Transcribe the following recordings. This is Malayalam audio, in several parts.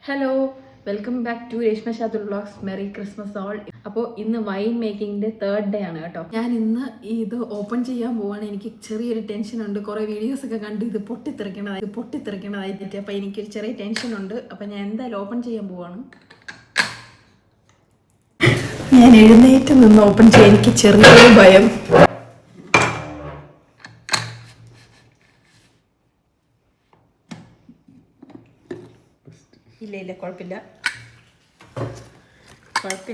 Hello, welcome back to Reshma Shadul vlogs. Merry Christmas all. അപ്പോൾ ഇന്ന് വൈൻ മേക്കിങ്ങിൻ്റെ 3rd ഡേ ആണ് കേട്ടോ. ഞാൻ ഇന്ന് ഇത് ഓപ്പൺ ചെയ്യാൻ പോവാണ്. എനിക്ക് ചെറിയൊരു ടെൻഷനുണ്ട്. കുറേ വീഡിയോസൊക്കെ കണ്ട് ഇത് പൊട്ടിത്തെറിക്കണതായിട്ട് അപ്പോൾ എനിക്കൊരു ചെറിയ ടെൻഷനുണ്ട്. അപ്പോൾ ഞാൻ എന്തായാലും ഓപ്പൺ ചെയ്യാൻ പോവാണ്. ഞാൻ എഴുന്നേറ്റ് നിന്ന് ഓപ്പൺ ചെയ്യാൻ എനിക്ക് ചെറിയൊരു ഭയം. ഇല്ല കുഴപ്പമില്ല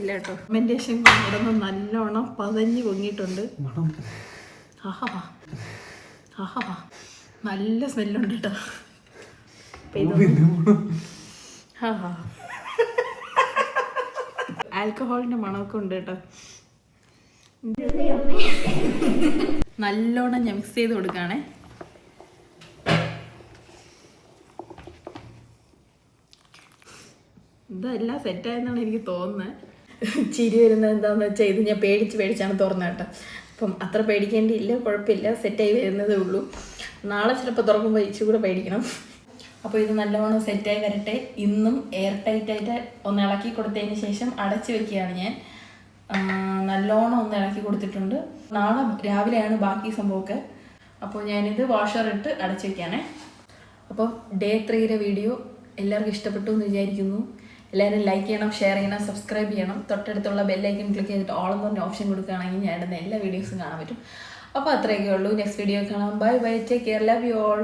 കേട്ടോ. ഫെർമെൻറ്റേഷൻ ഇവിടെ നിന്ന് നല്ലോണം പതഞ്ഞ് പൊങ്ങിയിട്ടുണ്ട്. നല്ല സ്മെല്ലുണ്ട് കേട്ടോ. ആൽക്കഹോളിൻ്റെ മണമൊക്കെ ഉണ്ട് കേട്ടോ. നല്ലോണം ഞാൻ മിക്സ് ചെയ്ത് കൊടുക്കുകയാണേ. ഇതെല്ലാം സെറ്റായെന്നാണ് എനിക്ക് തോന്നുന്നത്. ചിരി വരുന്നത് എന്താണെന്ന് വെച്ചാൽ ഇത് ഞാൻ പേടിച്ചാണ് തുറന്നത് കേട്ടോ. അപ്പം അത്ര പേടിക്കേണ്ടിയില്ല, കുഴപ്പമില്ല, സെറ്റായി വരുന്നതേ ഉള്ളൂ. നാളെ ചിലപ്പോൾ തുറക്കുമ്പോൾ ഇച്ചിരി കൂടെ പേടിക്കണം. അപ്പോൾ ഇത് നല്ലവണ്ണം സെറ്റായി വരട്ടെ. ഇന്നും എയർ ടൈറ്റായിട്ട് ഒന്ന് ഇളക്കി കൊടുത്തതിന് ശേഷം അടച്ചു വെക്കുകയാണ് ഞാൻ. നല്ലോണം ഒന്ന് ഇളക്കി കൊടുത്തിട്ടുണ്ട്. നാളെ രാവിലെയാണ് ബാക്കി സംഭവമൊക്കെ. അപ്പോൾ ഞാനിത് വാഷറിട്ട് അടച്ചു വെക്കുകയാണേ. അപ്പോൾ ഡേ 3 വീഡിയോ എല്ലാവർക്കും ഇഷ്ടപ്പെട്ടു എന്ന് വിചാരിക്കുന്നു. എല്ലാവരും ലൈക്ക് ചെയ്യണം, ഷെയർ ചെയ്യണം, സബ്സ്ക്രൈബ് ചെയ്യണം. തൊട്ടടുത്തുള്ള ബെല്ലൈക്കൺ ക്ലിക്ക് ചെയ്തിട്ട് ഓൾ എന്ന് പറഞ്ഞ ഓപ്ഷൻ കൊടുക്കുകയാണെങ്കിൽ ഞാൻ ഇടുന്ന എല്ലാ വീഡിയോസും കാണാൻ പറ്റും. അപ്പോൾ അത്രയൊക്കെ ഉള്ളൂ. നെക്സ്റ്റ് വീഡിയോ കാണാം. Bye bye, take care, love you all.